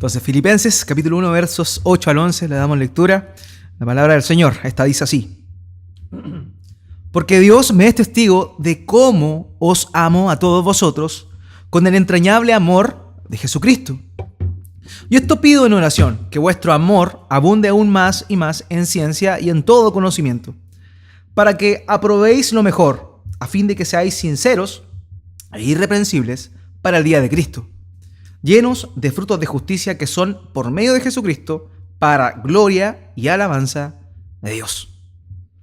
Entonces, Filipenses, capítulo 1, versos 8 al 11, le damos lectura. La palabra del Señor, esta dice así: Porque Dios me es testigo de cómo os amo a todos vosotros con el entrañable amor de Jesucristo. Y esto pido en oración, que vuestro amor abunde aún más y más en ciencia y en todo conocimiento, para que aprobéis lo mejor, a fin de que seáis sinceros e irreprensibles para el día de Cristo, llenos de frutos de justicia que son por medio de Jesucristo, para gloria y alabanza de Dios.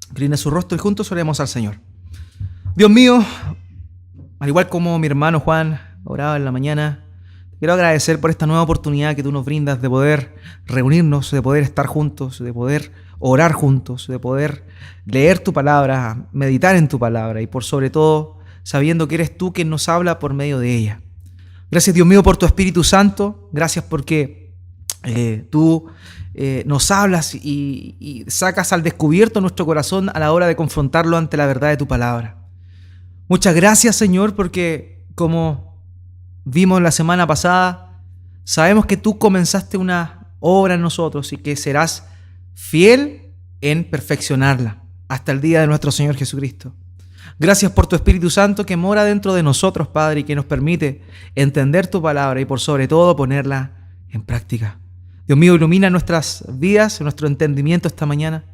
Incline su rostro y juntos oremos al Señor. Dios mío, al igual como mi hermano Juan oraba en la mañana, quiero agradecer por esta nueva oportunidad que tú nos brindas de poder reunirnos, de poder estar juntos, de poder orar juntos, de poder leer tu palabra, meditar en tu palabra y por sobre todo sabiendo que eres tú quien nos habla por medio de ella. Gracias, Dios mío, por tu Espíritu Santo. Gracias porque tú nos hablas y sacas al descubierto nuestro corazón a la hora de confrontarlo ante la verdad de tu palabra. Muchas gracias, Señor, porque como vimos la semana pasada, sabemos que tú comenzaste una obra en nosotros y que serás fiel en perfeccionarla hasta el día de nuestro Señor Jesucristo. Gracias por tu Espíritu Santo que mora dentro de nosotros, Padre, y que nos permite entender tu palabra y por sobre todo ponerla en práctica. Dios mío, ilumina nuestras vidas, nuestro entendimiento esta mañana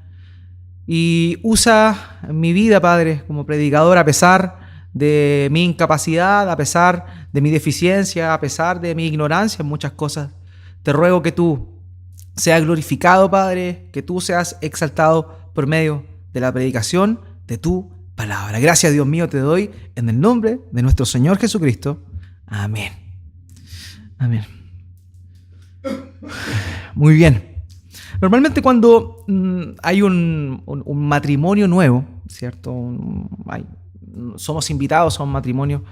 y usa mi vida, Padre, como predicador a pesar de mi incapacidad, a pesar de mi deficiencia, a pesar de mi ignorancia en muchas cosas. Te ruego que tú seas glorificado, Padre, que tú seas exaltado por medio de la predicación de tu palabra. Gracias, Dios mío, te doy en el nombre de nuestro Señor Jesucristo. Amén. Amén. Muy bien. Normalmente cuando hay un matrimonio nuevo, ¿cierto? Somos invitados a un matrimonio.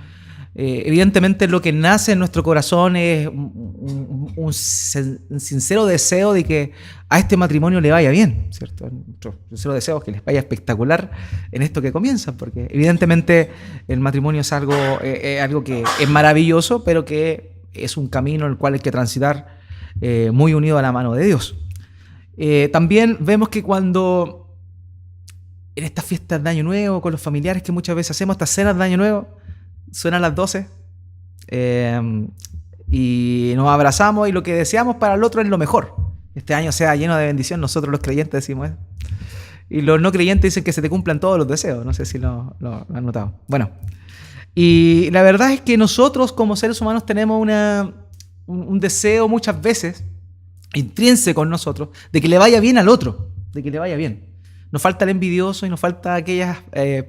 Evidentemente lo que nace en nuestro corazón es un sincero deseo de que a este matrimonio le vaya bien, ¿cierto? Nuestro sincero deseo es que les vaya espectacular en esto que comienzan, porque evidentemente el matrimonio es algo que es maravilloso, pero que es un camino en el cual hay que transitar muy unido a la mano de Dios. También vemos que cuando en estas fiestas de Año Nuevo, con los familiares que muchas veces hacemos, estas cenas de Año Nuevo, suenan las 12 y nos abrazamos y lo que deseamos para el otro es lo mejor. Este año sea lleno de bendición, nosotros los creyentes decimos eso. Y los no creyentes dicen que se te cumplan todos los deseos, no sé si lo han notado. Bueno, y la verdad es que nosotros como seres humanos tenemos un deseo muchas veces intrínseco en nosotros de que le vaya bien al otro, de que le vaya bien. Nos falta el envidioso y nos falta aquellas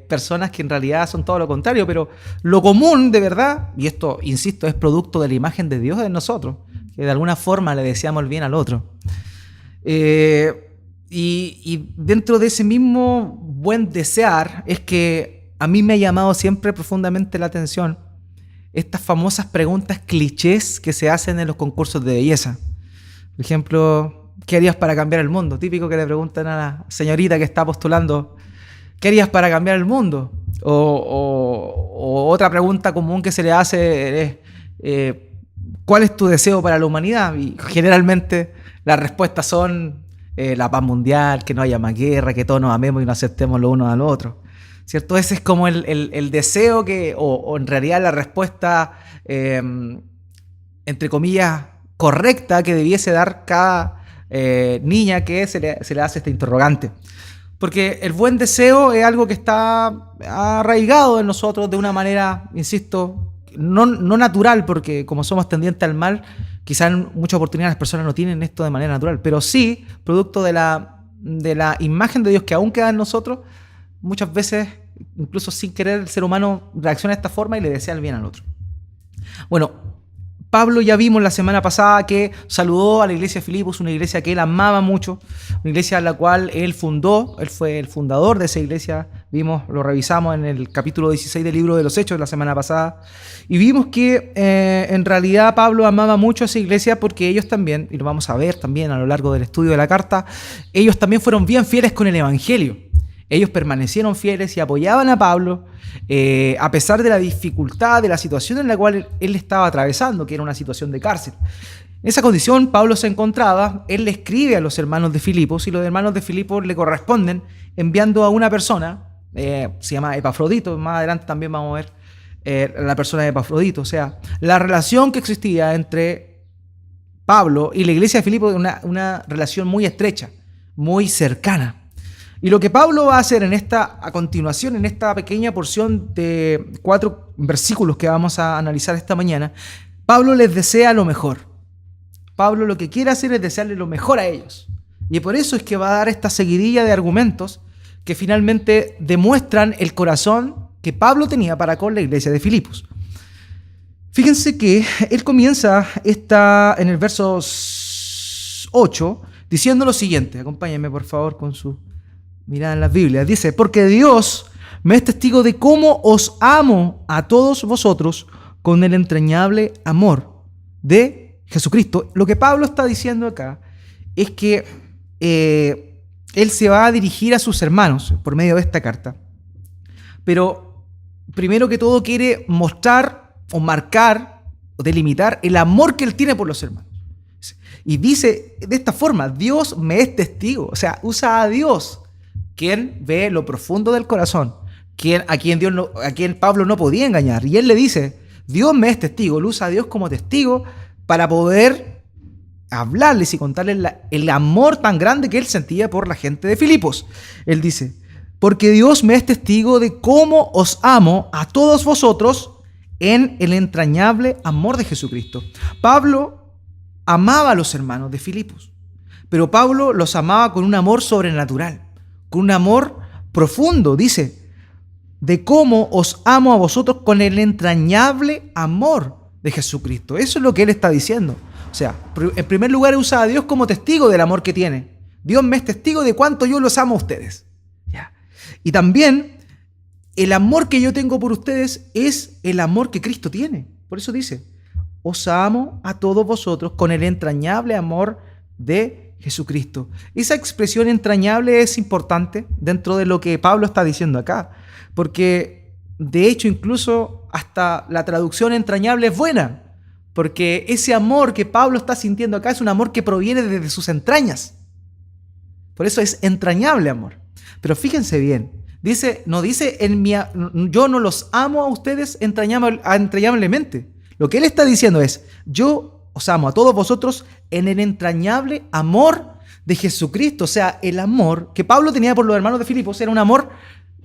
personas que en realidad son todo lo contrario, pero lo común de verdad, y esto, insisto, es producto de la imagen de Dios en nosotros, que de alguna forma le deseamos el bien al otro. Y dentro de ese mismo buen desear es que a mí me ha llamado siempre profundamente la atención estas famosas preguntas clichés que se hacen en los concursos de belleza. Por ejemplo, ¿qué harías para cambiar el mundo? Típico que le preguntan a la señorita que está postulando, ¿qué harías para cambiar el mundo? O otra pregunta común que se le hace es, ¿cuál es tu deseo para la humanidad? Y generalmente las respuestas son la paz mundial, que no haya más guerra, que todos nos amemos y nos aceptemos los unos a los otros, ¿cierto? Ese es como el deseo o en realidad la respuesta, entre comillas, correcta que debiese dar cada niña que se le hace este interrogante. Porque el buen deseo es algo que está arraigado en nosotros de una manera, insisto, no natural, porque como somos tendientes al mal, quizás en muchas oportunidades las personas no tienen esto de manera natural, pero sí, producto de la imagen de Dios que aún queda en nosotros, muchas veces, incluso sin querer, el ser humano reacciona de esta forma y le desea el bien al otro. Bueno, Pablo ya vimos la semana pasada que saludó a la iglesia de Filipos, una iglesia que él amaba mucho, una iglesia a la cual él fundó, él fue el fundador de esa iglesia, lo revisamos en el capítulo 16 del libro de los Hechos la semana pasada, y vimos que en realidad Pablo amaba mucho a esa iglesia porque ellos también, y lo vamos a ver también a lo largo del estudio de la carta, ellos también fueron bien fieles con el evangelio. Ellos permanecieron fieles y apoyaban a Pablo a pesar de la dificultad, de la situación en la cual él estaba atravesando, que era una situación de cárcel. En esa condición Pablo se encontraba, él le escribe a los hermanos de Filipos y los hermanos de Filipos le corresponden enviando a una persona, se llama Epafrodito, más adelante también vamos a ver la persona de Epafrodito, o sea, la relación que existía entre Pablo y la iglesia de Filipos es una relación muy estrecha, muy cercana. Y lo que Pablo va a hacer a continuación, en esta pequeña porción de 4 versículos que vamos a analizar esta mañana, Pablo les desea lo mejor. Pablo lo que quiere hacer es desearle lo mejor a ellos. Y por eso es que va a dar esta seguidilla de argumentos que finalmente demuestran el corazón que Pablo tenía para con la iglesia de Filipos. Fíjense que él comienza en el verso 8 diciendo lo siguiente. Acompáñenme por favor con su mirada en las Biblias. Dice, porque Dios me es testigo de cómo os amo a todos vosotros con el entrañable amor de Jesucristo. Lo que Pablo está diciendo acá es que él se va a dirigir a sus hermanos por medio de esta carta. Pero primero que todo quiere mostrar o marcar o delimitar el amor que él tiene por los hermanos. Y dice de esta forma, Dios me es testigo. O sea, usa a Dios, quien ve lo profundo del corazón, a quien Pablo no podía engañar. Y él le dice, Dios me es testigo. Él usa a Dios como testigo para poder hablarles y contarles el amor tan grande que él sentía por la gente de Filipos. Él dice, porque Dios me es testigo de cómo os amo a todos vosotros en el entrañable amor de Jesucristo. Pablo amaba a los hermanos de Filipos, pero Pablo los amaba con un amor sobrenatural, con un amor profundo. Dice, de cómo os amo a vosotros con el entrañable amor de Jesucristo. Eso es lo que él está diciendo. O sea, en primer lugar usa a Dios como testigo del amor que tiene. Dios me es testigo de cuánto yo los amo a ustedes. ¿Ya? Y también el amor que yo tengo por ustedes es el amor que Cristo tiene. Por eso dice, os amo a todos vosotros con el entrañable amor de Jesucristo. Esa expresión entrañable es importante dentro de lo que Pablo está diciendo acá, porque de hecho incluso hasta la traducción entrañable es buena, porque ese amor que Pablo está sintiendo acá es un amor que proviene desde sus entrañas. Por eso es entrañable amor. Pero fíjense bien, no dice yo no los amo a ustedes entrañablemente. Lo que él está diciendo es, yo os amo a todos vosotros en el entrañable amor de Jesucristo. O sea, el amor que Pablo tenía por los hermanos de Filipos era un amor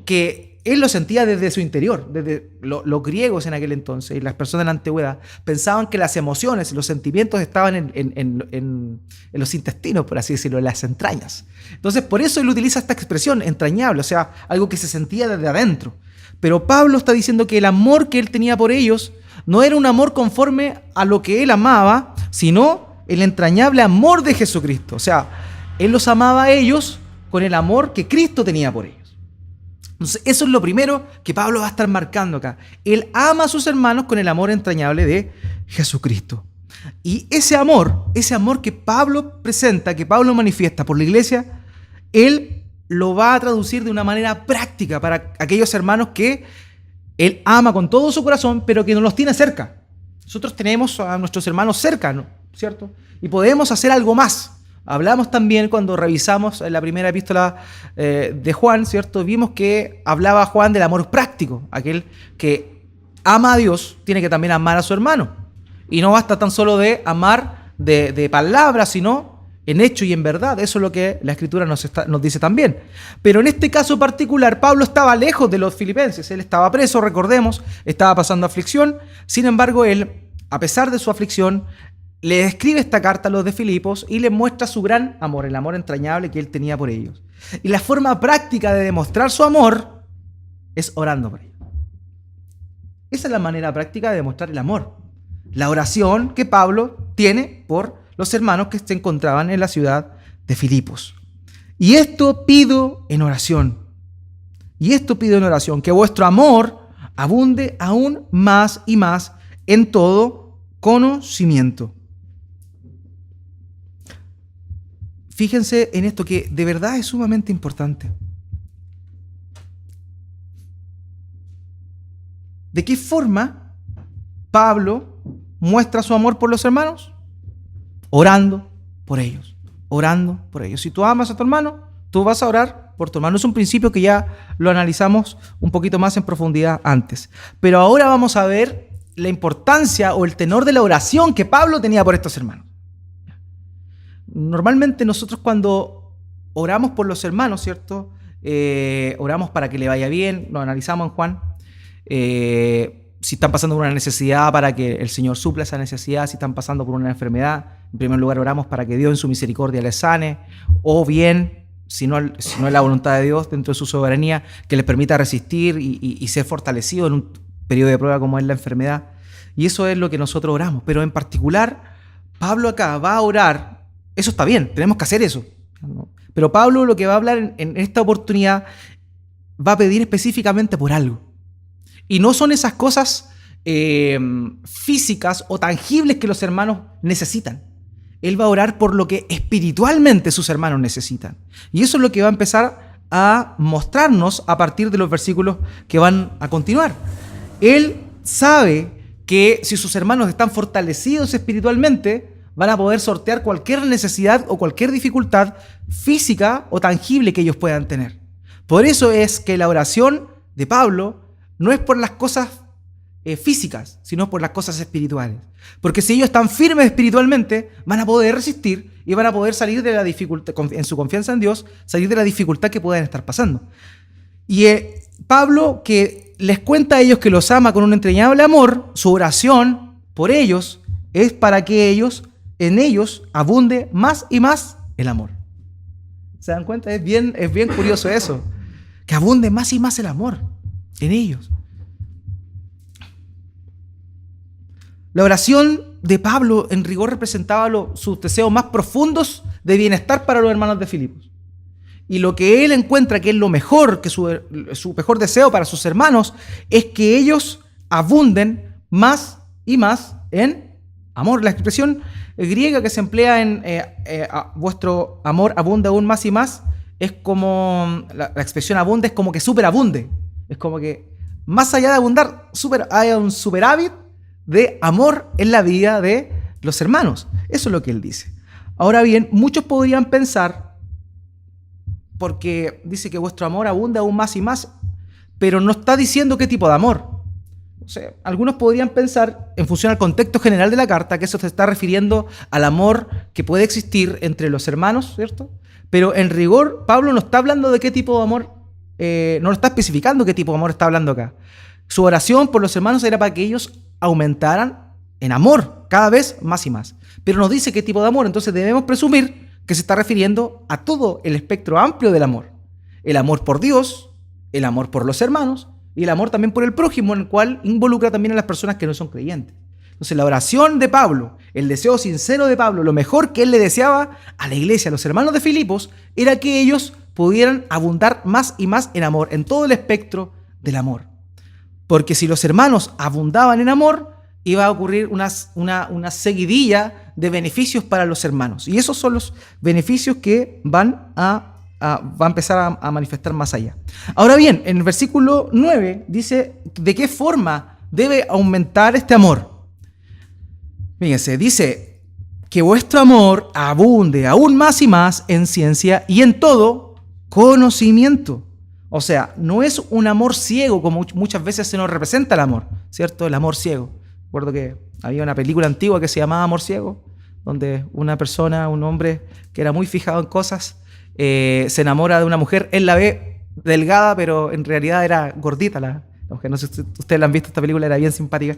que él lo sentía desde su interior. Desde los griegos en aquel entonces y las personas de la antigüedad pensaban que las emociones, los sentimientos estaban en los intestinos, por así decirlo, en las entrañas. Entonces, por eso él utiliza esta expresión entrañable, o sea, algo que se sentía desde adentro. Pero Pablo está diciendo que el amor que él tenía por ellos no era un amor conforme a lo que él amaba, sino el entrañable amor de Jesucristo. O sea, él los amaba a ellos con el amor que Cristo tenía por ellos. Entonces, eso es lo primero que Pablo va a estar marcando acá. Él ama a sus hermanos con el amor entrañable de Jesucristo. Y ese amor que Pablo presenta, que Pablo manifiesta por la iglesia, él lo va a traducir de una manera práctica para aquellos hermanos que él ama con todo su corazón, pero que no los tiene cerca. Nosotros tenemos a nuestros hermanos cerca, ¿no? ¿Cierto? Y podemos hacer algo más. Hablamos también cuando revisamos la primera epístola de Juan, ¿cierto? Vimos que hablaba Juan del amor práctico. Aquel que ama a Dios tiene que también amar a su hermano. Y no basta tan solo de amar de palabras, sino en hecho y en verdad. Eso es lo que la Escritura nos dice también. Pero en este caso particular, Pablo estaba lejos de los filipenses. Él estaba preso, recordemos, estaba pasando aflicción. Sin embargo, él, a pesar de su aflicción, le escribe esta carta a los de Filipos y les muestra su gran amor, el amor entrañable que él tenía por ellos. Y la forma práctica de demostrar su amor es orando por ellos. Esa es la manera práctica de demostrar el amor. La oración que Pablo tiene por los hermanos que se encontraban en la ciudad de Filipos. Y esto pido en oración. Que vuestro amor abunde aún más y más en todo conocimiento. Fíjense en esto que de verdad es sumamente importante. ¿De qué forma Pablo muestra su amor por los hermanos? orando por ellos, orando por ellos. Si tú amas a tu hermano, tú vas a orar por tu hermano. Es un principio que ya lo analizamos un poquito más en profundidad antes. Pero ahora vamos a ver la importancia o el tenor de la oración que Pablo tenía por estos hermanos. Normalmente nosotros cuando oramos por los hermanos, ¿cierto? Oramos para que le vaya bien, lo analizamos en Juan. Si están pasando por una necesidad, para que el Señor supla esa necesidad. Si están pasando por una enfermedad, en primer lugar oramos para que Dios en su misericordia les sane. O bien, si no es la voluntad de Dios dentro de su soberanía, que les permita resistir y ser fortalecido en un periodo de prueba como es la enfermedad. Y eso es lo que nosotros oramos. Pero en particular, Pablo acá va a orar. Eso está bien, tenemos que hacer eso. Pero Pablo lo que va a hablar en esta oportunidad va a pedir específicamente por algo. Y no son esas cosas físicas o tangibles que los hermanos necesitan. Él va a orar por lo que espiritualmente sus hermanos necesitan. Y eso es lo que va a empezar a mostrarnos a partir de los versículos que van a continuar. Él sabe que si sus hermanos están fortalecidos espiritualmente, van a poder sortear cualquier necesidad o cualquier dificultad física o tangible que ellos puedan tener. Por eso es que la oración de Pablo no es por las cosas físicas, sino por las cosas espirituales. Porque si ellos están firmes espiritualmente, van a poder resistir y van a poder salir de la dificultad, en su confianza en Dios, salir de la dificultad que puedan estar pasando. Y Pablo, que les cuenta a ellos que los ama con un entrañable amor, su oración por ellos es para que en ellos abunde más y más el amor. ¿Se dan cuenta? Es bien curioso eso. Que abunde más y más el amor en ellos. La oración de Pablo en rigor representaba sus deseos más profundos de bienestar para los hermanos de Filipos. Y lo que él encuentra que es lo mejor, que su mejor deseo para sus hermanos, es que ellos abunden más y más en amor. La expresión griega que se emplea en vuestro amor abunda aún más y más, es como, la expresión abunde es como que superabunde. Es como que más allá de abundar, hay un superávit de amor en la vida de los hermanos. Eso es lo que él dice. Ahora bien, muchos podrían pensar, porque dice que vuestro amor abunda aún más y más, pero no está diciendo qué tipo de amor. O sea, algunos podrían pensar, en función al contexto general de la carta, que eso se está refiriendo al amor que puede existir entre los hermanos, ¿cierto? Pero en rigor, Pablo no está hablando de qué tipo de amor, no lo está especificando qué tipo de amor está hablando acá. Su oración por los hermanos era para que ellos aumentaran en amor, cada vez más y más. Pero nos dice qué tipo de amor, entonces debemos presumir que se está refiriendo a todo el espectro amplio del amor. El amor por Dios, el amor por los hermanos, y el amor también por el prójimo, en el cual involucra también a las personas que no son creyentes. Entonces la oración de Pablo, el deseo sincero de Pablo, lo mejor que él le deseaba a la iglesia, a los hermanos de Filipos, era que ellos pudieran abundar más y más en amor, en todo el espectro del amor. Porque si los hermanos abundaban en amor, iba a ocurrir una seguidilla de beneficios para los hermanos. Y esos son los beneficios que va a empezar a manifestar más allá. Ahora bien, en el versículo 9 dice de qué forma debe aumentar este amor. Fíjense, dice que vuestro amor abunde aún más y más en ciencia y en todo conocimiento. O sea, no es un amor ciego como muchas veces se nos representa el amor, ¿cierto? El amor ciego. Recuerdo que había una película antigua que se llamaba Amor Ciego, donde una persona, un hombre que era muy fijado en cosas, se enamora de una mujer. Él la ve delgada, pero en realidad era gordita la mujer. No sé si ustedes la han visto, esta película era bien simpática.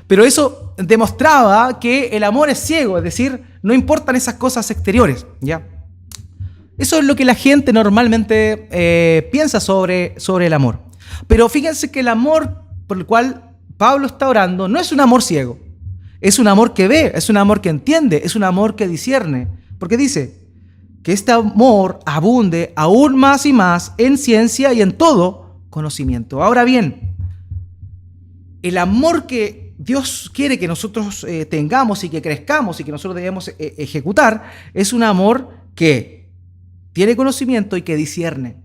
Pero eso demostraba que el amor es ciego, es decir, no importan esas cosas exteriores, ¿ya? Eso es lo que la gente normalmente piensa sobre el amor. Pero fíjense que el amor por el cual Pablo está orando no es un amor ciego. Es un amor que ve, es un amor que entiende, es un amor que discierne. Porque dice que este amor abunde aún más y más en ciencia y en todo conocimiento. Ahora bien, el amor que Dios quiere que nosotros tengamos y que crezcamos y que nosotros debemos ejecutar es un amor que tiene conocimiento y que discierne.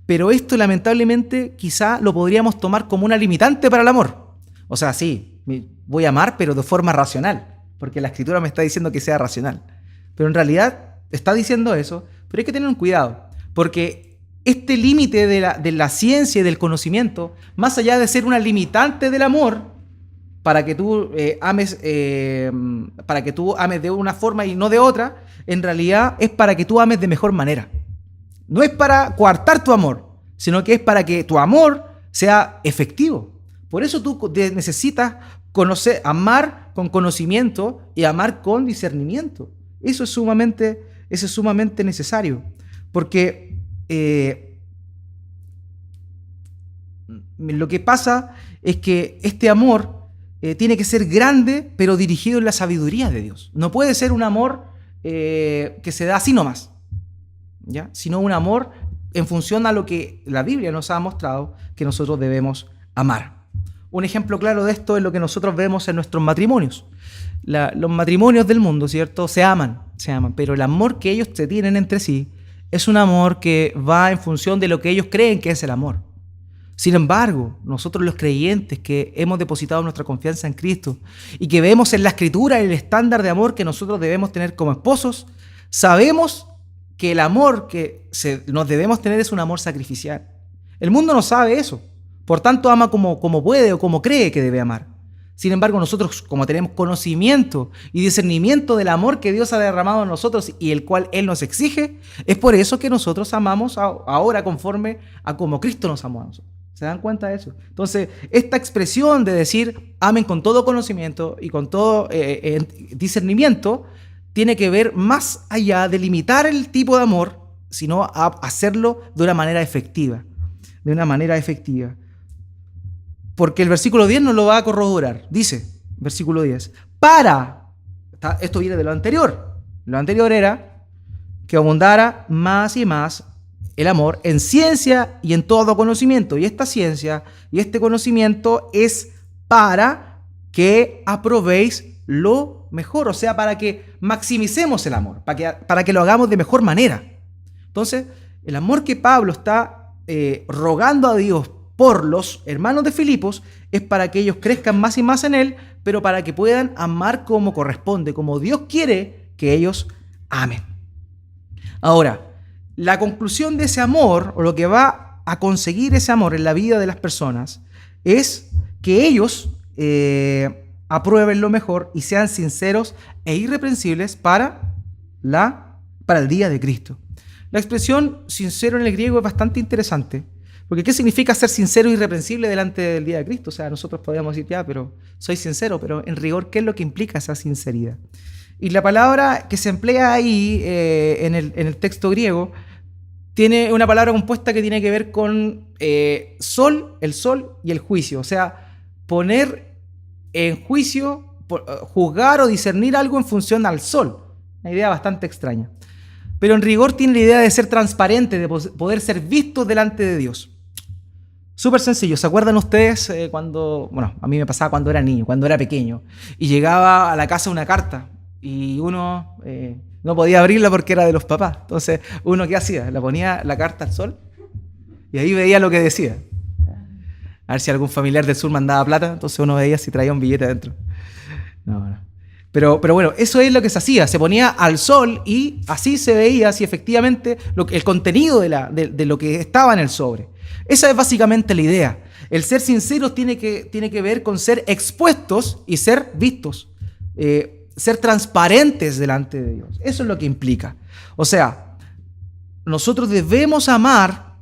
Pero esto lamentablemente quizá lo podríamos tomar como una limitante para el amor. O sea, sí, voy a amar, pero de forma racional. porque la Escritura me está diciendo que sea racional. Pero en realidad está diciendo eso, pero hay que tener un cuidado, porque este límite de la ciencia y del conocimiento, más allá de ser una limitante del amor, para que tú ames de una forma y no de otra, en realidad es para que tú ames de mejor manera. No es para coartar tu amor, sino que es para que tu amor sea efectivo. Por eso tú necesitas amar con conocimiento y amar con discernimiento. Eso es sumamente necesario. Porque lo que pasa es que este amor tiene que ser grande, pero dirigido en la sabiduría de Dios. No puede ser un amor que se da así nomás, ¿ya? Sino un amor en función a lo que la Biblia nos ha mostrado que nosotros debemos amar. Un ejemplo claro de esto es lo que nosotros vemos en nuestros matrimonios. Los matrimonios del mundo, ¿cierto? Se aman, pero el amor que ellos se tienen entre sí es un amor que va en función de lo que ellos creen que es el amor. Sin embargo, nosotros los creyentes que hemos depositado nuestra confianza en Cristo y que vemos en la Escritura el estándar de amor que nosotros debemos tener como esposos, sabemos que el amor que nos debemos tener es un amor sacrificial. El mundo no sabe eso, por tanto ama como puede o como cree que debe amar. Sin embargo, nosotros, como tenemos conocimiento y discernimiento del amor que Dios ha derramado en nosotros y el cual Él nos exige, es por eso que nosotros amamos ahora conforme a como Cristo nos amó a nosotros. ¿Se dan cuenta de eso? Entonces, esta expresión de decir amen con todo conocimiento y con todo discernimiento tiene que ver más allá de limitar el tipo de amor, sino a hacerlo de una manera efectiva. De una manera efectiva. Porque el versículo 10 nos lo va a corroborar. Dice, versículo 10, esto viene de lo anterior. Lo anterior era que abundara más y más el amor en ciencia y en todo conocimiento. Y esta ciencia y este conocimiento es para que aprobéis lo mejor, o sea, para que maximicemos el amor, para que lo hagamos de mejor manera. Entonces, el amor que Pablo está rogando a Dios por los hermanos de Filipos es para que ellos crezcan más y más en Él, pero para que puedan amar como corresponde, como Dios quiere que ellos amen. Ahora, la conclusión de ese amor, o lo que va a conseguir ese amor en la vida de las personas, es que ellos aprueben lo mejor y sean sinceros e irreprensibles para el día de Cristo. La expresión sincero en el griego es bastante interesante, porque ¿qué significa ser sincero e irreprensible delante del día de Cristo? O sea, nosotros podríamos decir, ya, pero soy sincero, pero en rigor, ¿qué es lo que implica esa sinceridad? Y la palabra que se emplea ahí en el texto griego tiene una palabra compuesta que tiene que ver con el sol y el juicio. O sea, poner en juicio, juzgar o discernir algo en función al sol. Una idea bastante extraña. Pero en rigor tiene la idea de ser transparente, de poder ser vistos delante de Dios. Súper sencillo. ¿Se acuerdan ustedes a mí me pasaba cuando era niño, cuando era pequeño, y llegaba a la casa una carta y uno no podía abrirla porque era de los papás? Entonces, ¿uno qué hacía? Le ponía la carta al sol y ahí veía lo que decía. A ver si algún familiar del sur mandaba plata, entonces uno veía si traía un billete adentro. No. Pero bueno, eso es lo que se hacía. Se ponía al sol y así se veía si efectivamente el contenido de lo que estaba en el sobre. Esa es básicamente la idea. El ser sinceros tiene que ver con ser expuestos y ser vistos. Ser transparentes delante de Dios. Eso es lo que implica. O sea, nosotros debemos amar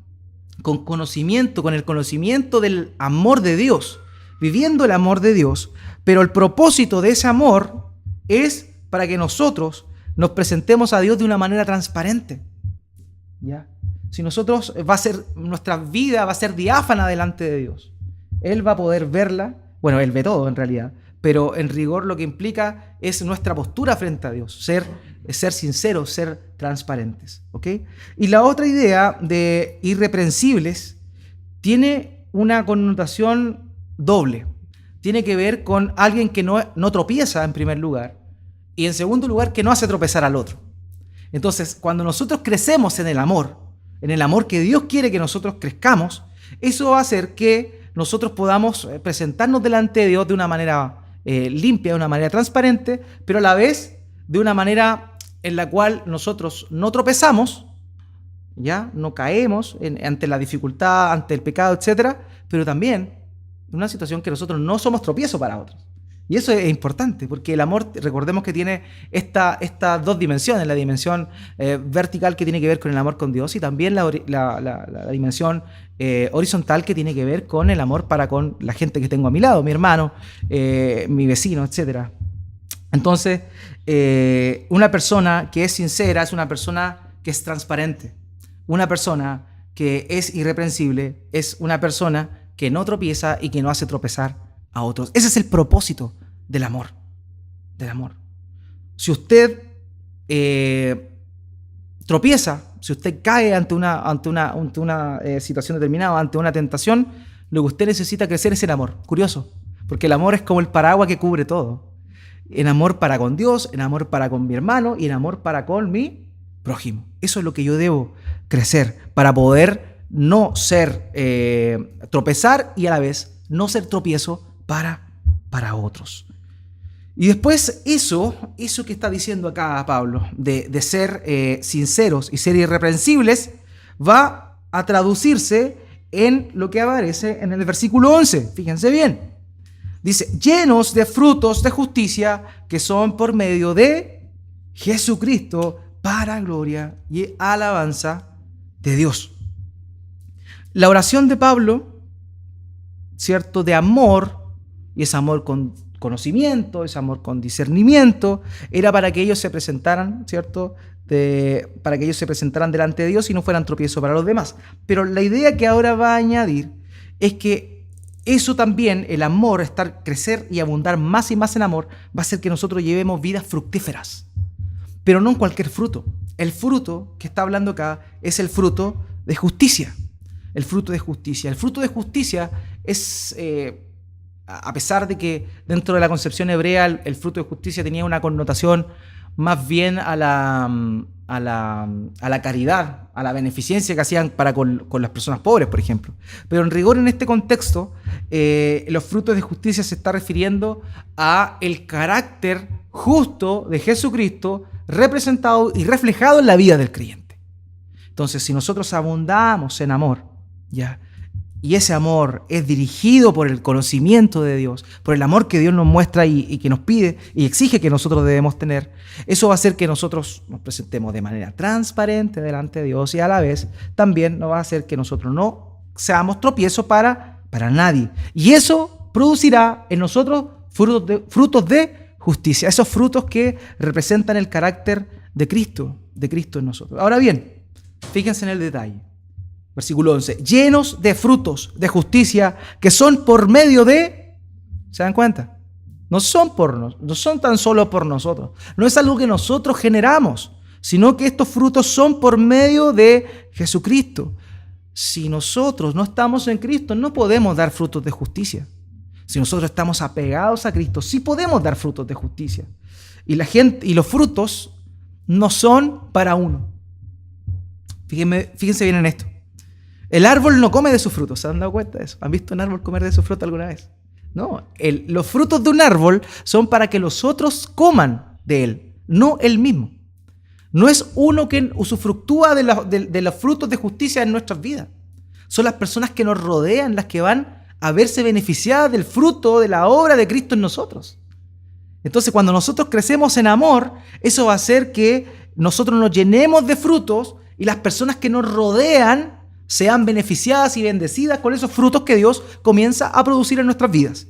con conocimiento, con el conocimiento del amor de Dios, viviendo el amor de Dios, pero el propósito de ese amor es para que nosotros nos presentemos a Dios de una manera transparente. ¿Ya? Si nosotros nuestra vida va a ser diáfana delante de Dios. Él va a poder verla, bueno, Él ve todo en realidad, pero en rigor lo que implica es nuestra postura frente a Dios, ser sinceros, ser transparentes. ¿Ok? Y la otra idea de irreprensibles tiene una connotación doble. Tiene que ver con alguien que no tropieza en primer lugar y en segundo lugar que no hace tropezar al otro. Entonces, cuando nosotros crecemos en el amor que Dios quiere que nosotros crezcamos, eso va a hacer que nosotros podamos presentarnos delante de Dios de una manera limpia, de una manera transparente, pero a la vez de una manera en la cual nosotros no tropezamos, ¿ya? No caemos ante la dificultad, ante el pecado, etc. Pero también en una situación que nosotros no somos tropiezo para otros. Y eso es importante, porque el amor, recordemos que tiene estas dos dimensiones, la dimensión vertical que tiene que ver con el amor con Dios y también la dimensión horizontal que tiene que ver con el amor para con la gente que tengo a mi lado, mi hermano, mi vecino, etc. Entonces, una persona que es sincera es una persona que es transparente. Una persona que es irreprensible es una persona que no tropieza y que no hace tropezar a otros. Ese es el propósito del amor. Del amor. Si usted tropieza, si usted cae ante una situación determinada, ante una tentación, lo que usted necesita crecer es el amor. Curioso, porque el amor es como el paraguas que cubre todo. En amor para con Dios, en amor para con mi hermano y en amor para con mi prójimo. Eso es lo que yo debo crecer para poder no ser tropezar y a la vez no ser tropiezo para otros. Y después eso que está diciendo acá Pablo, de ser sinceros y ser irreprensibles, va a traducirse en lo que aparece en el versículo 11. Fíjense bien. Dice, llenos de frutos de justicia que son por medio de Jesucristo para gloria y alabanza de Dios. La oración de Pablo, ¿cierto? De amor, y es amor con conocimiento, es amor con discernimiento, era para que ellos se presentaran, ¿cierto? Para que ellos se presentaran delante de Dios y no fueran tropiezo para los demás. Pero la idea que ahora va a añadir es que eso también, el amor, crecer y abundar más y más en amor, va a hacer que nosotros llevemos vidas fructíferas. Pero no en cualquier fruto. El fruto que está hablando acá es el fruto de justicia. El fruto de justicia. El fruto de justicia es, a pesar de que dentro de la concepción hebrea el fruto de justicia tenía una connotación más bien a la caridad, a la beneficencia que hacían para con las personas pobres, por ejemplo. Pero en rigor, en este contexto, los frutos de justicia se está refiriendo a el carácter justo de Jesucristo representado y reflejado en la vida del creyente. Entonces, si nosotros abundamos en amor, ¿ya? Y ese amor es dirigido por el conocimiento de Dios, por el amor que Dios nos muestra y que nos pide y exige que nosotros debemos tener, eso va a hacer que nosotros nos presentemos de manera transparente delante de Dios y a la vez también nos va a hacer que nosotros no seamos tropiezo para nadie. Y eso producirá en nosotros frutos de justicia, esos frutos que representan el carácter de Cristo en nosotros. Ahora bien, fíjense en el detalle. Versículo 11, llenos de frutos de justicia que son por medio de, ¿se dan cuenta? No son tan solo por nosotros, no es algo que nosotros generamos, sino que estos frutos son por medio de Jesucristo. Si nosotros no estamos en Cristo, no podemos dar frutos de justicia. Si nosotros estamos apegados a Cristo, sí podemos dar frutos de justicia. Y los frutos no son para uno. Fíjense bien en esto. El árbol no come de sus frutos. ¿Se han dado cuenta de eso? ¿Han visto un árbol comer de su fruta alguna vez? No, los frutos de un árbol son para que los otros coman de él, no él mismo. No es uno que usufructúa de los frutos de justicia en nuestras vidas. Son las personas que nos rodean las que van a verse beneficiadas del fruto de la obra de Cristo en nosotros. Entonces, cuando nosotros crecemos en amor, eso va a hacer que nosotros nos llenemos de frutos y las personas que nos rodean sean beneficiadas y bendecidas con esos frutos que Dios comienza a producir en nuestras vidas.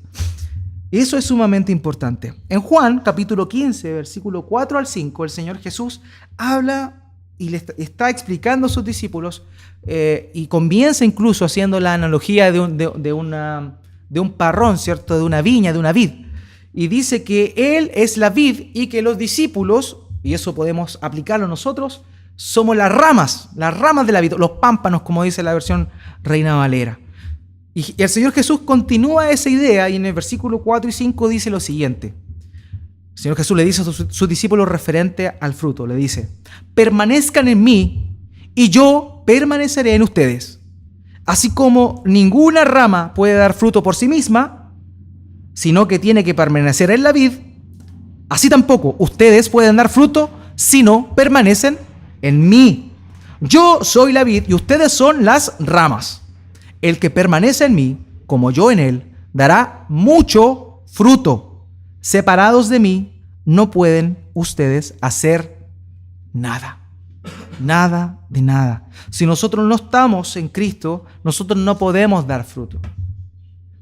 Eso es sumamente importante. En Juan, capítulo 15, versículo 4 al 5, el Señor Jesús habla y le está explicando a sus discípulos y comienza incluso haciendo la analogía de un parrón, ¿cierto? De una viña, de una vid. Y dice que Él es la vid y que los discípulos, y eso podemos aplicarlo nosotros, somos las ramas de la vid, los pámpanos, como dice la versión Reina Valera. Y el Señor Jesús continúa esa idea y en el versículo 4 y 5 dice lo siguiente. El Señor Jesús le dice a sus discípulos referente al fruto, le dice: permanezcan en mí y yo permaneceré en ustedes. Así como ninguna rama puede dar fruto por sí misma, sino que tiene que permanecer en la vid, así tampoco ustedes pueden dar fruto si no permanecen en mí. Yo soy la vid y ustedes son las ramas. El que permanece en mí, como yo en él, dará mucho fruto. Separados de mí, no pueden ustedes hacer nada. Nada de nada. Si nosotros no estamos en Cristo, nosotros no podemos dar fruto.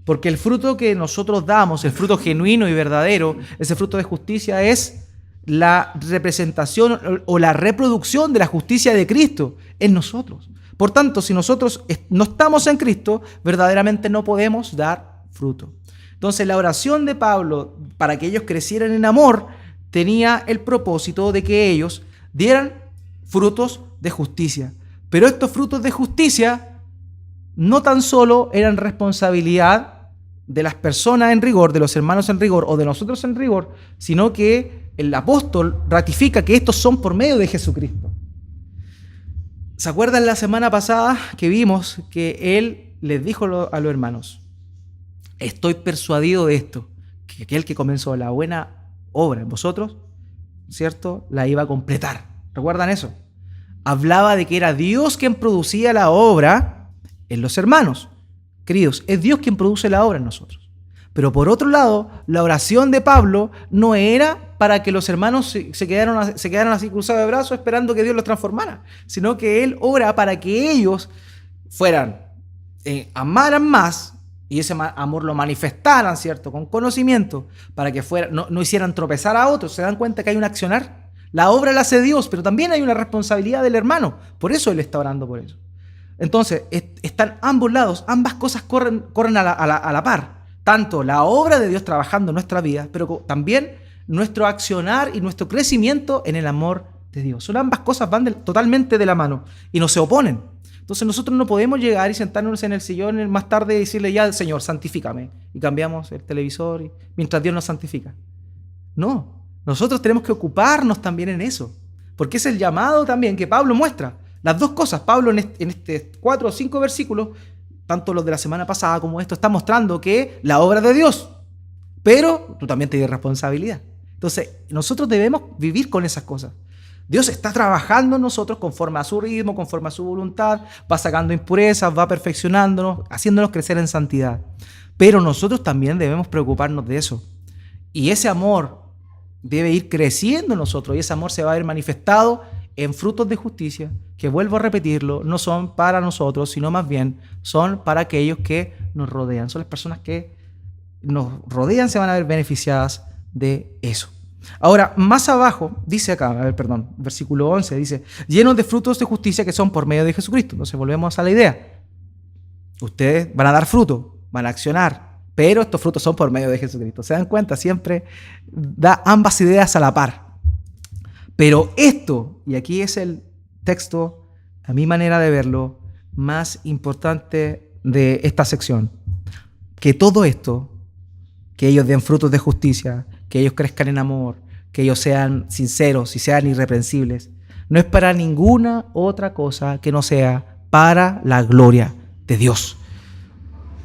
Porque el fruto que nosotros damos, el fruto genuino y verdadero, ese fruto de justicia es la representación o la reproducción de la justicia de Cristo en nosotros. Por tanto, si nosotros no estamos en Cristo, verdaderamente no podemos dar fruto. Entonces, la oración de Pablo para que ellos crecieran en amor tenía el propósito de que ellos dieran frutos de justicia. Pero estos frutos de justicia no tan solo eran responsabilidad de las personas en rigor, de los hermanos en rigor o de nosotros en rigor, sino que el apóstol ratifica que estos son por medio de Jesucristo. ¿Se acuerdan la semana pasada que vimos que él les dijo a los hermanos: estoy persuadido de esto, que aquel que comenzó la buena obra en vosotros, ¿cierto?, la iba a completar. ¿Recuerdan eso? Hablaba de que era Dios quien producía la obra en los hermanos. Queridos, es Dios quien produce la obra en nosotros. Pero por otro lado, la oración de Pablo no era para que los hermanos se quedaran así cruzados de brazos esperando que Dios los transformara, sino que él ora para que ellos amaran más y ese amor lo manifestaran, ¿cierto?, con conocimiento, para que no hicieran tropezar a otros. ¿Se dan cuenta que hay un accionar? La obra la hace Dios, pero también hay una responsabilidad del hermano. Por eso él está orando por eso. Entonces, están ambos lados, ambas cosas corren a la par. Tanto la obra de Dios trabajando en nuestra vida, pero también nuestro accionar y nuestro crecimiento en el amor de Dios. Son ambas cosas van totalmente de la mano y no se oponen. Entonces nosotros no podemos llegar y sentarnos en el sillón más tarde y decirle: ya, Señor, santifícame. Y cambiamos el televisor mientras Dios nos santifica. No. Nosotros tenemos que ocuparnos también en eso, porque es el llamado también que Pablo muestra. Las dos cosas, Pablo en este 4 o 5 versículos, tanto los de la semana pasada como esto, está mostrando que la obra de Dios, pero tú también tienes responsabilidad. Entonces, nosotros debemos vivir con esas cosas. Dios está trabajando en nosotros conforme a su ritmo, conforme a su voluntad, va sacando impurezas, va perfeccionándonos, haciéndonos crecer en santidad. Pero nosotros también debemos preocuparnos de eso. Y ese amor debe ir creciendo en nosotros y ese amor se va a ver manifestado en frutos de justicia, que, vuelvo a repetirlo, no son para nosotros, sino más bien son para aquellos que nos rodean. Son las personas que nos rodean, se van a ver beneficiadas de eso. Ahora, más abajo, dice acá, versículo 11, dice: llenos de frutos de justicia que son por medio de Jesucristo. Entonces volvemos a la idea. Ustedes van a dar fruto, van a accionar, pero estos frutos son por medio de Jesucristo. ¿Se dan cuenta? Siempre da ambas ideas a la par. Pero esto, y aquí es el texto, a mi manera de verlo, más importante de esta sección, que todo esto, que ellos den frutos de justicia, que ellos crezcan en amor, que ellos sean sinceros y sean irreprensibles, no es para ninguna otra cosa que no sea para la gloria de Dios.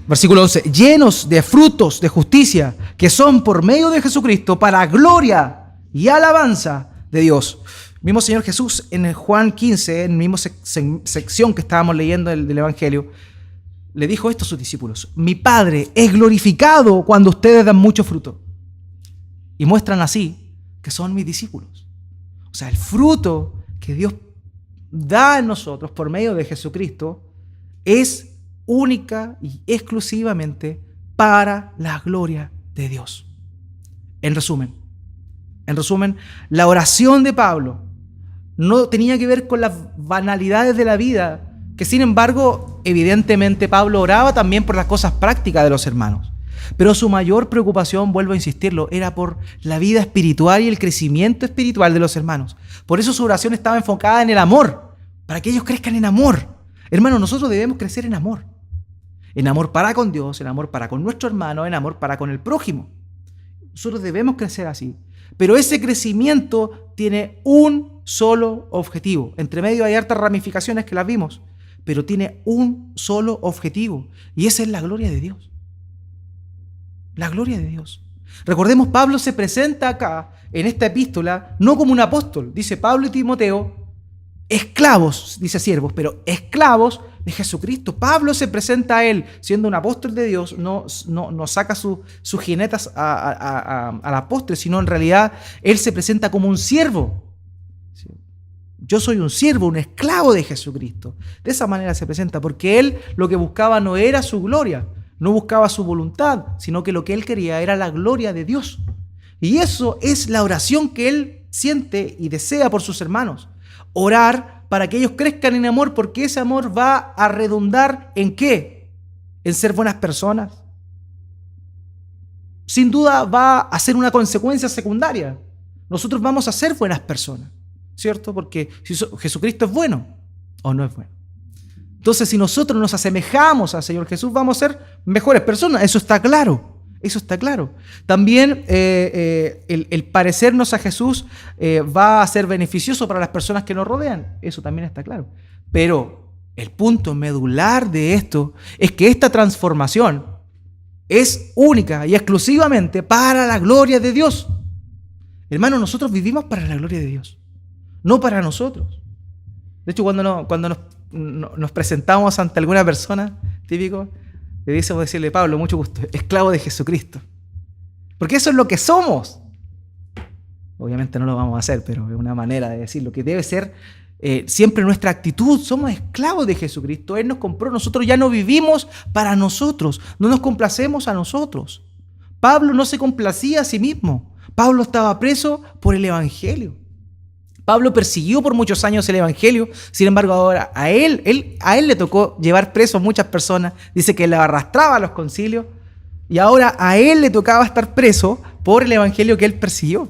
Versículo 11, llenos de frutos de justicia que son por medio de Jesucristo para gloria y alabanza de Dios. El mismo Señor Jesús en Juan 15, en la misma sección que estábamos leyendo del Evangelio, le dijo esto a sus discípulos: mi Padre es glorificado cuando ustedes dan mucho fruto. Y muestran así que son mis discípulos. O sea, el fruto que Dios da en nosotros por medio de Jesucristo es única y exclusivamente para la gloria de Dios. En resumen, la oración de Pablo no tenía que ver con las banalidades de la vida, que sin embargo, evidentemente Pablo oraba también por las cosas prácticas de los hermanos. Pero su mayor preocupación, vuelvo a insistirlo, era por la vida espiritual y el crecimiento espiritual de los hermanos. Por eso su oración estaba enfocada en el amor, para que ellos crezcan en amor. Hermanos, nosotros debemos crecer en amor. En amor para con Dios, en amor para con nuestro hermano, en amor para con el prójimo. Nosotros debemos crecer así. Pero ese crecimiento tiene un solo objetivo. Entre medio hay hartas ramificaciones que las vimos, pero tiene un solo objetivo, y esa es la gloria de Dios. La gloria de Dios. Recordemos, Pablo se presenta acá, en esta epístola, no como un apóstol. Dice Pablo y Timoteo, esclavos, dice siervos, pero esclavos de Jesucristo. Pablo se presenta a él, siendo un apóstol de Dios, no saca sus jinetas al apóstol, sino en realidad él se presenta como un siervo. Yo soy un siervo, un esclavo de Jesucristo. De esa manera se presenta, porque él lo que buscaba no era su gloria, no buscaba su voluntad, sino que lo que él quería era la gloria de Dios. Y eso es la oración que él siente y desea por sus hermanos. Orar para que ellos crezcan en amor, porque ese amor va a redundar ¿en qué? En ser buenas personas. Sin duda va a ser una consecuencia secundaria. Nosotros vamos a ser buenas personas, ¿cierto? Porque si Jesucristo es bueno o no es bueno. Entonces, si nosotros nos asemejamos al Señor Jesús, vamos a ser mejores personas. Eso está claro. Eso está claro. También el parecernos a Jesús va a ser beneficioso para las personas que nos rodean. Eso también está claro. Pero el punto medular de esto es que esta transformación es única y exclusivamente para la gloria de Dios. Hermanos, nosotros vivimos para la gloria de Dios, no para nosotros. De hecho, cuando nos presentamos ante alguna persona, típico, le decimos decirle, Pablo, mucho gusto, esclavo de Jesucristo. Porque eso es lo que somos. Obviamente no lo vamos a hacer, pero es una manera de decir lo que debe ser siempre nuestra actitud. Somos esclavos de Jesucristo. Él nos compró, nosotros ya no vivimos para nosotros, no nos complacemos a nosotros. Pablo no se complacía a sí mismo. Pablo estaba preso por el Evangelio. Pablo persiguió por muchos años el Evangelio, sin embargo ahora a él le tocó llevar preso a muchas personas, dice que le arrastraba a los concilios, y ahora a él le tocaba estar preso por el Evangelio que él persiguió.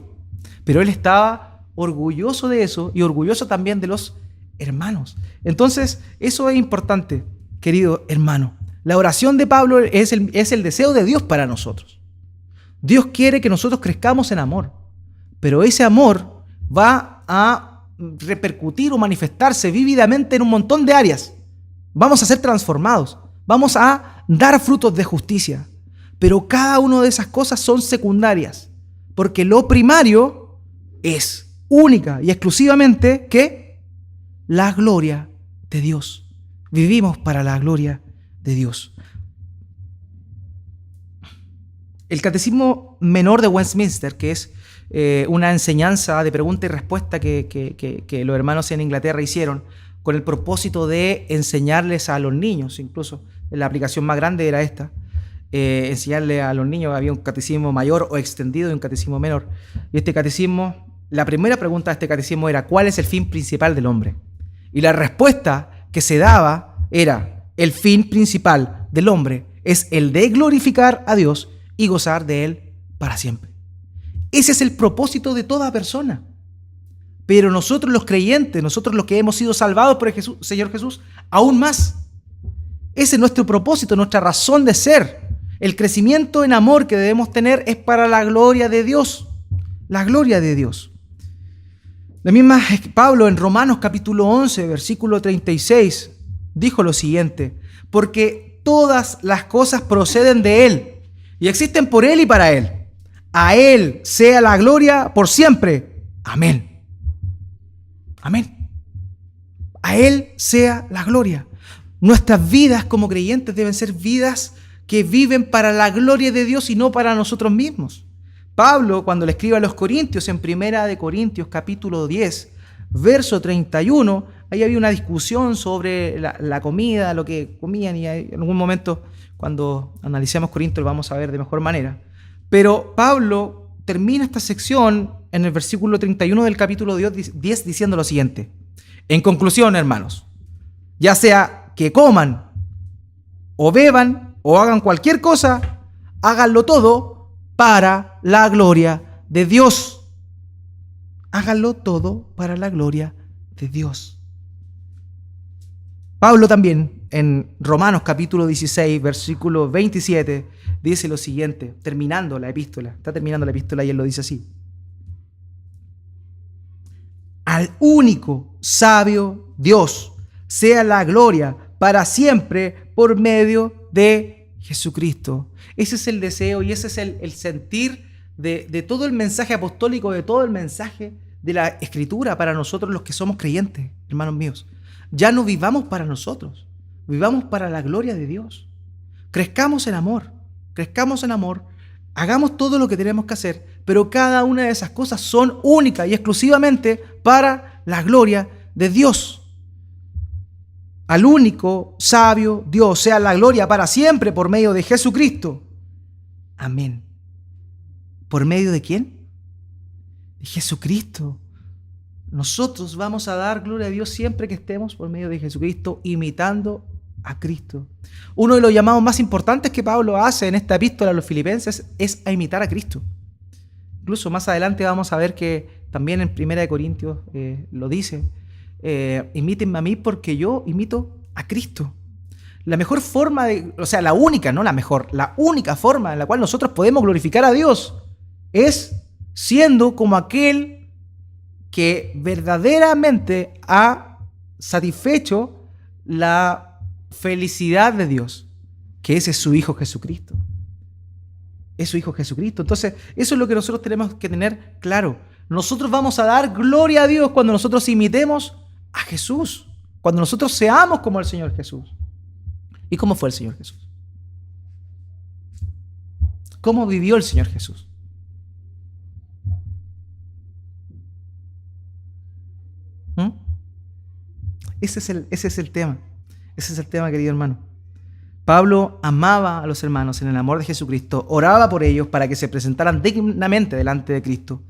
Pero él estaba orgulloso de eso y orgulloso también de los hermanos. Entonces, eso es importante, querido hermano. La oración de Pablo es el deseo de Dios para nosotros. Dios quiere que nosotros crezcamos en amor, pero ese amor va a repercutir o manifestarse vívidamente en un montón de áreas. Vamos a ser transformados, vamos a dar frutos de justicia, pero cada una de esas cosas son secundarias, porque lo primario es única y exclusivamente ¿qué? La gloria de Dios. Vivimos para la gloria de Dios. El Catecismo Menor de Westminster, que es una enseñanza de pregunta y respuesta que los hermanos en Inglaterra hicieron con el propósito de enseñarles a los niños, incluso la aplicación más grande era esta, enseñarle a los niños. Había un catecismo mayor o extendido y un catecismo menor. Y este catecismo, la primera pregunta de este catecismo era ¿cuál es el fin principal del hombre? Y la respuesta que se daba era el fin principal del hombre es el de glorificar a Dios y gozar de Él para siempre. Ese es el propósito de toda persona. Pero nosotros los creyentes, nosotros los que hemos sido salvados por el Señor Jesús, aún más. Ese es nuestro propósito, nuestra razón de ser. El crecimiento en amor que debemos tener es para la gloria de Dios. La gloria de Dios. La misma Pablo en Romanos capítulo 11, versículo 36, dijo lo siguiente: porque todas las cosas proceden de Él y existen por Él y para Él. A Él sea la gloria por siempre. Amén. Amén. A Él sea la gloria. Nuestras vidas como creyentes deben ser vidas que viven para la gloria de Dios y no para nosotros mismos. Pablo, cuando le escribe a los Corintios, en 1 Corintios capítulo 10, verso 31, ahí había una discusión sobre la comida, lo que comían, y en algún momento, cuando analicemos Corintios, lo vamos a ver de mejor manera. Pero Pablo termina esta sección en el versículo 31 del capítulo 10 diciendo lo siguiente: en conclusión, hermanos, ya sea que coman o beban o hagan cualquier cosa, háganlo todo para la gloria de Dios. Háganlo todo para la gloria de Dios. Pablo también en Romanos capítulo 16, versículo 27, dice lo siguiente, terminando la epístola. Está terminando la epístola y él lo dice así: al único sabio Dios sea la gloria para siempre por medio de Jesucristo. Ese es el deseo y ese es el sentir de todo el mensaje apostólico, de todo el mensaje de la Escritura para nosotros los que somos creyentes, hermanos míos. Ya no vivamos para nosotros, vivamos para la gloria de Dios. Crezcamos en amor, hagamos todo lo que tenemos que hacer, pero cada una de esas cosas son únicas y exclusivamente para la gloria de Dios. Al único sabio Dios sea la gloria para siempre por medio de Jesucristo. Amén. ¿Por medio de quién? De Jesucristo. Nosotros vamos a dar gloria a Dios siempre que estemos por medio de Jesucristo, imitando a Cristo. Uno de los llamados más importantes que Pablo hace en esta epístola a los Filipenses es a imitar a Cristo. Incluso más adelante vamos a ver que también en 1 Corintios lo dice. Imítenme a mí porque yo imito a Cristo. La mejor forma la única, no la mejor, la única forma en la cual nosotros podemos glorificar a Dios es siendo como aquel que verdaderamente ha satisfecho la felicidad de Dios, que ese es su Hijo Jesucristo. Es su Hijo Jesucristo. Entonces, eso es lo que nosotros tenemos que tener claro. Nosotros vamos a dar gloria a Dios cuando nosotros imitemos a Jesús, cuando nosotros seamos como el Señor Jesús. ¿Y cómo fue el Señor Jesús? ¿Cómo vivió el Señor Jesús? Ese es el tema. Ese es el tema, querido hermano. Pablo amaba a los hermanos en el amor de Jesucristo, oraba por ellos para que se presentaran dignamente delante de Cristo.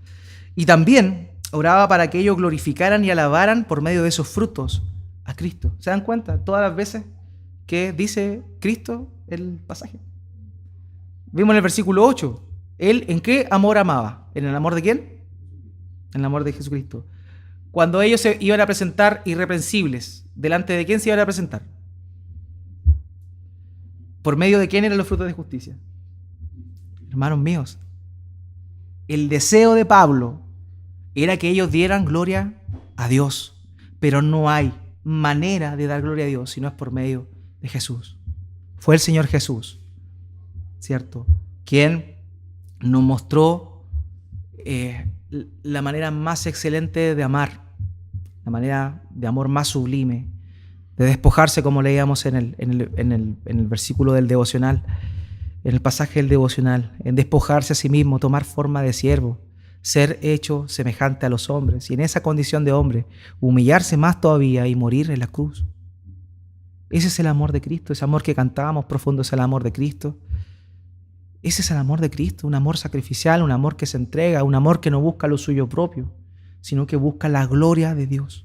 Y también oraba para que ellos glorificaran y alabaran por medio de esos frutos a Cristo. ¿Se dan cuenta? Todas las veces que dice Cristo el pasaje. Vimos en el versículo 8. ¿Él en qué amor amaba? ¿En el amor de quién? En el amor de Jesucristo. Cuando ellos se iban a presentar irreprensibles, ¿delante de quién se iban a presentar? ¿Por medio de quién eran los frutos de justicia? Hermanos míos, el deseo de Pablo era que ellos dieran gloria a Dios, pero no hay manera de dar gloria a Dios si no es por medio de Jesús. Fue el Señor Jesús, ¿cierto?, quien nos mostró la manera más excelente de amar, la manera de amor más sublime, de despojarse, como leíamos en el versículo del devocional, en el pasaje del devocional, en despojarse a sí mismo, tomar forma de siervo, ser hecho semejante a los hombres, y en esa condición de hombre, humillarse más todavía y morir en la cruz. Ese es el amor de Cristo, ese amor que cantábamos profundo es el amor de Cristo. Ese es el amor de Cristo, un amor sacrificial, un amor que se entrega, un amor que no busca lo suyo propio, sino que busca la gloria de Dios.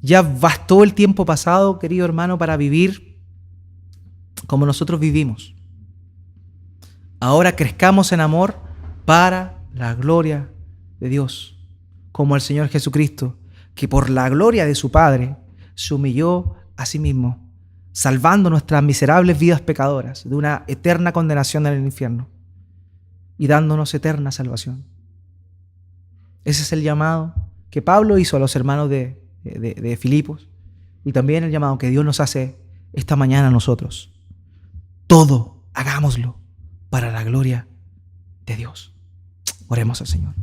Ya bastó el tiempo pasado, querido hermano, para vivir como nosotros vivimos. Ahora crezcamos en amor para la gloria de Dios, como el Señor Jesucristo, que por la gloria de su Padre se humilló a sí mismo, salvando nuestras miserables vidas pecadoras de una eterna condenación en el infierno y dándonos eterna salvación. Ese es el llamado que Pablo hizo a los hermanos de Filipos, y también el llamado que Dios nos hace esta mañana a nosotros. Todo hagámoslo para la gloria de Dios. Oremos al Señor.